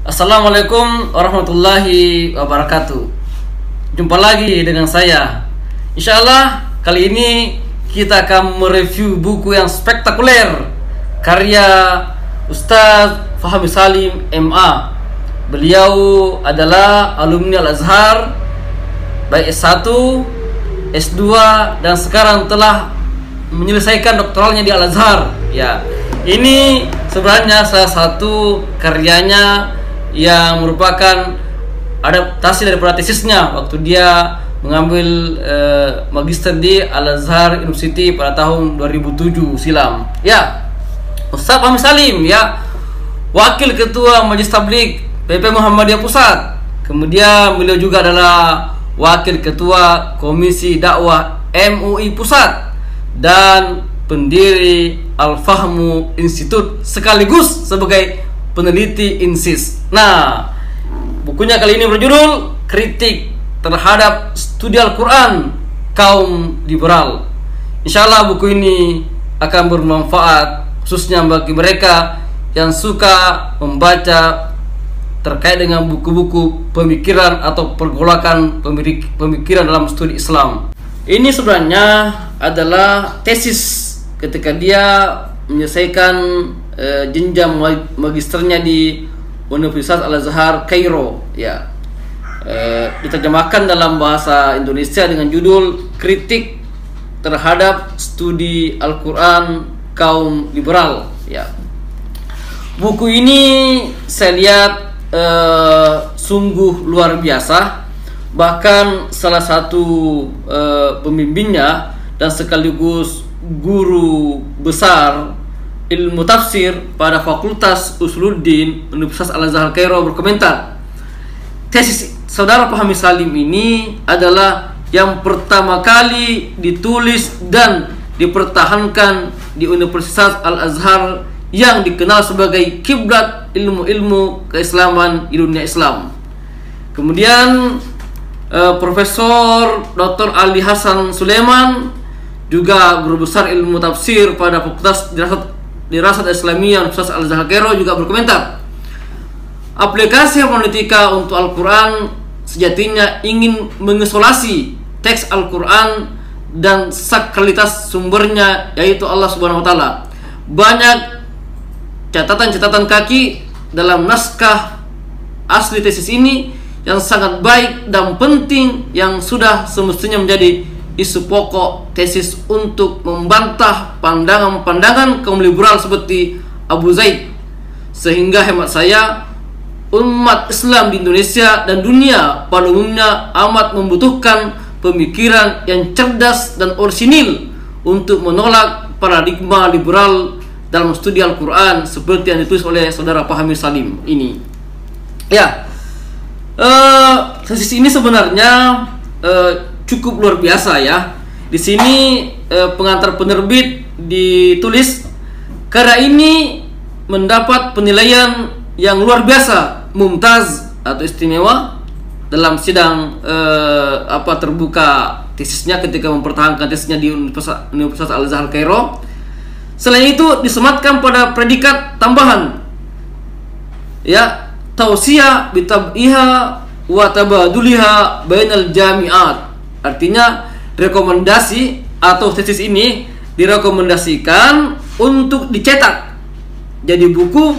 Assalamualaikum warahmatullahi wabarakatuh. Jumpa lagi dengan saya. Insyaallah kali ini kita akan mereview buku yang spektakuler karya Ustadz Fahmi Salim MA. Beliau adalah alumni Al-Azhar baik S1, S2 dan sekarang telah menyelesaikan doktoralnya di Al-Azhar. Ya, ini sebenarnya salah satu karyanya yang merupakan adaptasi daripada tesisnya waktu dia mengambil magister di Al-Azhar University pada tahun 2007 silam. Ya, Ustadz Fahmi Salim, ya, Wakil Ketua Majelis Tabligh PP Muhammadiyah Pusat. Kemudian beliau juga adalah Wakil Ketua Komisi Dakwah MUI Pusat dan pendiri Al-Fahmu Institute sekaligus sebagai peneliti INSIS. Nah, bukunya kali ini berjudul Kritik Terhadap Studi Al-Quran Kaum Liberal. Insyaallah buku ini akan bermanfaat khususnya bagi mereka yang suka membaca terkait dengan buku-buku pemikiran atau pergolakan pemikiran dalam studi Islam. Ini sebenarnya adalah tesis ketika dia menyelesaikan jenjang magisternya di Universitas Al-Azhar Kairo. Ya, diterjemahkan dalam bahasa Indonesia dengan judul Kritik Terhadap Studi Al-Quran Kaum Liberal. Ya, buku ini saya lihat sungguh luar biasa. Bahkan salah satu pembimbingnya dan sekaligus guru besar ilmu tafsir pada Fakultas Usuluddin Universitas Al-Azhar Kairo berkomentar, tesis saudara Fahmi Salim ini adalah yang pertama kali ditulis dan dipertahankan di Universitas Al-Azhar yang dikenal sebagai kiblat ilmu-ilmu keislaman di dunia Islam. Kemudian Profesor Dr. Ali Hasan Sulaiman, juga guru besar ilmu tafsir pada Fakultas Dirasat Islamiyah Universitas Al-Azhar Kairo, juga berkomentar, aplikasi hermeneutika untuk Al-Quran sejatinya ingin mengisolasi teks Al-Quran dan sakralitas sumbernya, yaitu Allah Subhanahu wa taala. Banyak catatan-catatan kaki dalam naskah asli tesis ini yang sangat baik dan penting yang sudah semestinya menjadi isu pokok tesis untuk membantah pandangan-pandangan kaum liberal seperti Abu Zaid. Sehingga hemat saya, umat Islam di Indonesia dan dunia pada umumnya amat membutuhkan pemikiran yang cerdas dan orisinil untuk menolak paradigma liberal dalam studi Al-Quran seperti yang ditulis oleh saudara Fahmi Salim ini. Ya, tesis ini sebenarnya cukup luar biasa ya. Di sini pengantar penerbit ditulis, karya ini mendapat penilaian yang luar biasa, mumtaz atau istimewa dalam sidang terbuka tesisnya ketika mempertahankan tesisnya di Universitas Al-Azhar Kairo. Selain itu disematkan pada predikat tambahan, ya, tausiyah bitab'iha wa tabaduliha bainal jami'at. Artinya rekomendasi atau tesis ini direkomendasikan untuk dicetak jadi buku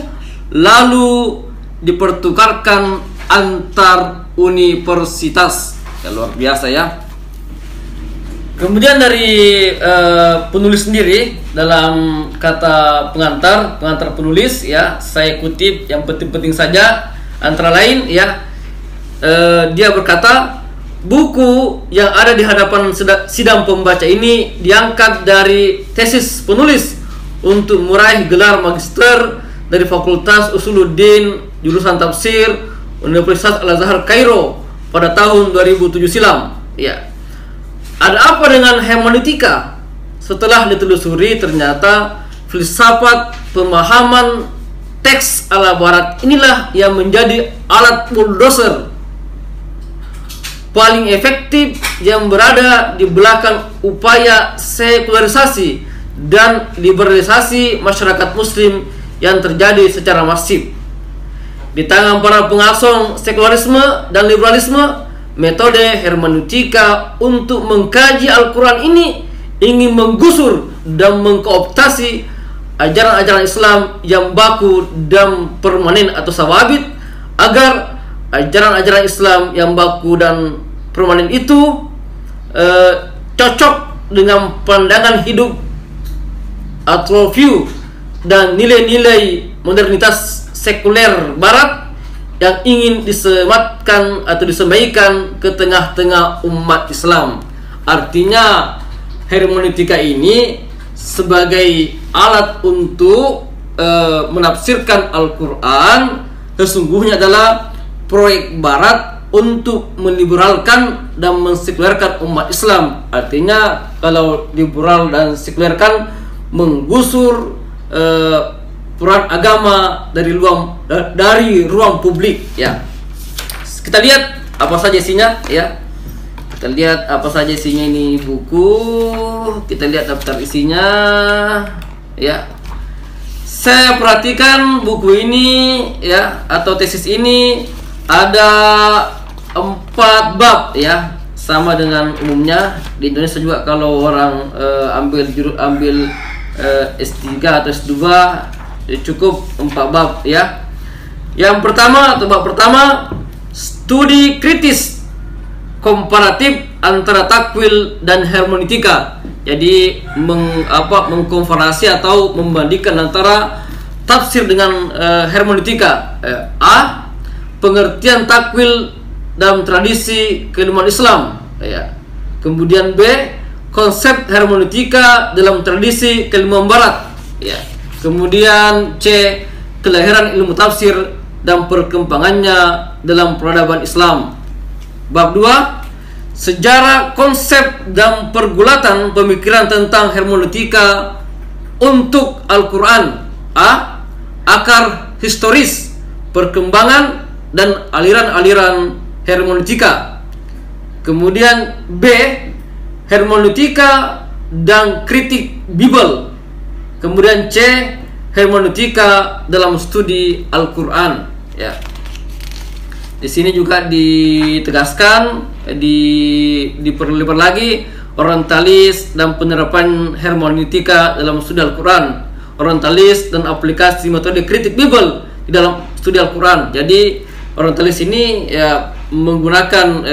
lalu dipertukarkan antar universitas. Ya, luar biasa ya. Kemudian dari penulis sendiri dalam kata pengantar penulis, ya, saya kutip yang penting-penting saja, antara lain, ya, dia berkata, buku yang ada di hadapan sidang pembaca ini diangkat dari tesis penulis untuk meraih gelar magister dari Fakultas Usuluddin jurusan tafsir Universitas Al-Azhar Kairo pada tahun 2007 silam. Ya. Ada apa dengan hermeneutika? Setelah ditelusuri, ternyata filsafat pemahaman teks ala barat inilah yang menjadi alat bulldozer paling efektif yang berada di belakang upaya sekularisasi dan liberalisasi masyarakat muslim yang terjadi secara masif. Di tangan para pengasong sekularisme dan liberalisme, metode hermeneutika untuk mengkaji Al-Quran ini ingin menggusur dan mengkooptasi ajaran-ajaran Islam yang baku dan permanen atau sawabit, agar ajaran-ajaran Islam yang baku dan permanen itu cocok dengan pandangan hidup atau view dan nilai-nilai modernitas sekuler Barat yang ingin disematkan atau disampaikan ke tengah-tengah umat Islam. Artinya hermeneutika ini sebagai alat untuk menafsirkan Al-Quran sesungguhnya adalah proyek Barat untuk meliberalkan dan mensekulerkan umat Islam. Artinya kalau liberal dan sekuler kan menggusur peran agama dari ruang publik, ya. Kita lihat apa saja isinya, ya. Kita lihat apa saja isinya ini buku. Kita lihat daftar isinya, ya. Saya perhatikan buku ini, ya, atau tesis ini ada 4 bab, ya, sama dengan umumnya di Indonesia juga. Kalau orang ambil S3 atau S2 cukup 4 bab, ya. Yang pertama atau bab pertama, studi kritis komparatif antara takwil dan hermeneutika. Jadi mengkomparasi atau membandingkan antara tafsir dengan hermeneutika. A. Pengertian takwil dalam tradisi keilmuan Islam, ya. Kemudian B. Konsep hermeneutika dalam tradisi keilmuan Barat, ya. Kemudian C. Kelahiran ilmu tafsir dan perkembangannya dalam peradaban Islam. Bab 2. Sejarah, konsep dan pergulatan pemikiran tentang hermeneutika untuk Al-Quran. A. Akar historis, perkembangan dan aliran-aliran hermeneutika. Kemudian B. Hermeneutika dan kritik Bible. Kemudian C. Hermeneutika dalam studi Al-Quran, ya. Di sini juga ditegaskan, diperlebar lagi orientalis dan penerapan hermeneutika dalam studi Al-Quran, orientalis dan aplikasi metode kritik Bible di dalam studi Al-Quran. Jadi orientalis ini, ya, menggunakan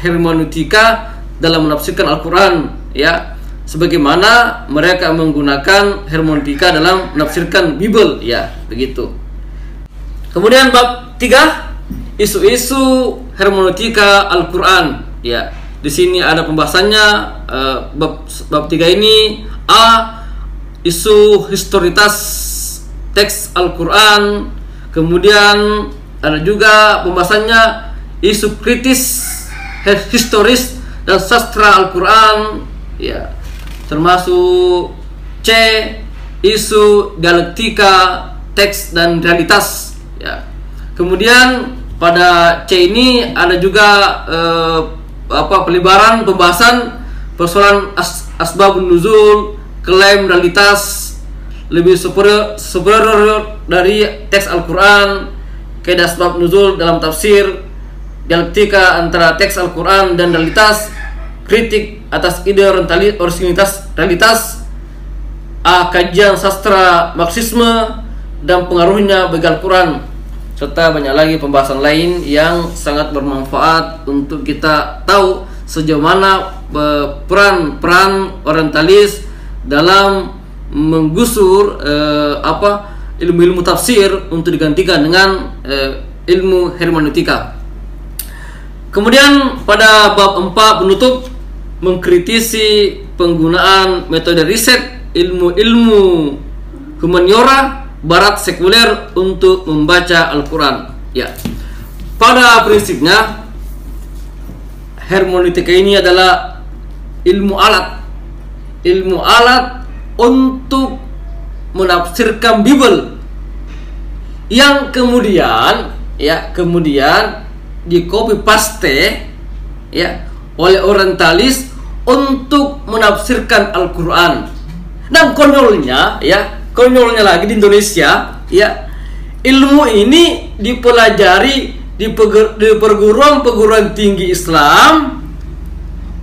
hermeneutika dalam menafsirkan Al-Quran, ya, sebagaimana mereka menggunakan hermeneutika dalam menafsirkan Bible, ya, begitu. Kemudian bab 3, isu-isu hermeneutika Al-Quran, ya. Di sini ada pembahasannya. Bab 3 ini: A. Isu historitas teks Al-Quran. Kemudian ada juga pembahasannya isu kritis historis dan sastra Al-Quran, ya. Termasuk C. Isu dialektika teks dan realitas, ya. Kemudian pada C ini ada juga pelebaran pembahasan persoalan asbabun nuzul, klaim realitas lebih superior dari teks Al-Quran, kaidah asbab nuzul dalam tafsir, dialektika antara teks Al-Quran dan realitas, kritik atas ide originalitas realitas, A. Kajian sastra Marxisme dan pengaruhnya bagi Al-Quran, serta banyak lagi pembahasan lain yang sangat bermanfaat untuk kita tahu sejauh mana peran orientalis dalam menggusur ilmu-ilmu tafsir untuk digantikan dengan ilmu hermeneutika. Kemudian pada bab 4 penutup, mengkritisi penggunaan metode riset ilmu-ilmu humaniora Barat sekuler untuk membaca Al-Quran, ya. Pada prinsipnya hermeneutika ini adalah ilmu alat untuk menafsirkan Bible yang kemudian di copy paste, ya, oleh orientalis untuk menafsirkan Al-Quran. Dan konyolnya lagi di Indonesia, ya, ilmu ini dipelajari di perguruan tinggi Islam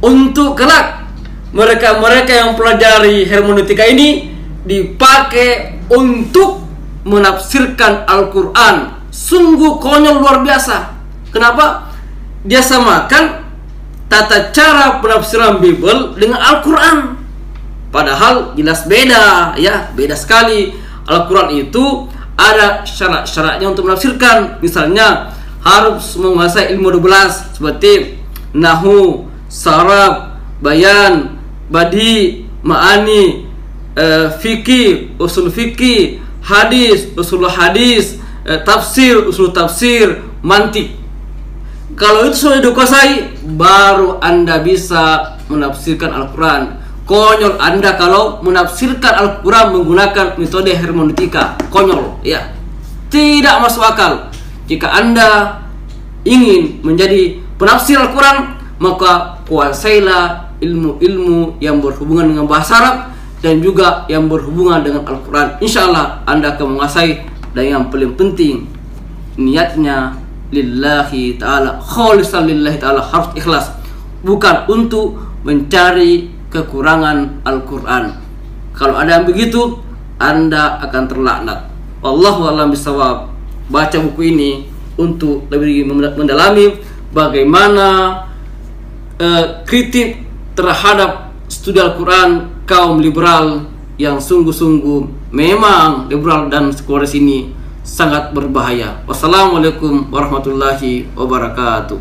untuk kelak mereka yang pelajari hermeneutika ini dipakai untuk menafsirkan Al-Quran. Sungguh konyol luar biasa. Kenapa? Dia samakan tata cara penafsiran Bible dengan Al-Quran, padahal jelas beda, ya, beda sekali. Al-Quran itu ada syarat-syaratnya untuk menafsirkan. Misalnya harus menguasai ilmu 12 seperti nahu, saraf, bayan, badi, ma'ani, fikih, usul fikih, hadis, usul hadis, tafsir, usul tafsir, mantik. Kalau itu sudah dikuasai, baru Anda bisa menafsirkan Al-Quran. Konyol Anda kalau menafsirkan Al-Quran menggunakan metode hermeneutika. Konyol, ya. Tidak masuk akal. Jika Anda ingin menjadi penafsir Al-Quran, maka kuasailah ilmu-ilmu yang berhubungan dengan bahasa Arab dan juga yang berhubungan dengan Al-Quran. Insya Allah Anda akan menguasai. Dan yang paling penting, niatnya lillahi ta'ala, kholisan lillahi ta'ala, harus ikhlas, bukan untuk mencari kekurangan Al-Quran. Kalau ada yang begitu, Anda akan terlaknat. Wallahu a'lam bishawab. Baca buku ini untuk lebih mendalami bagaimana kritik terhadap studi Al-Quran kaum liberal yang sungguh-sungguh memang liberal dan sekularis ini sangat berbahaya. Wassalamualaikum warahmatullahi wabarakatuh.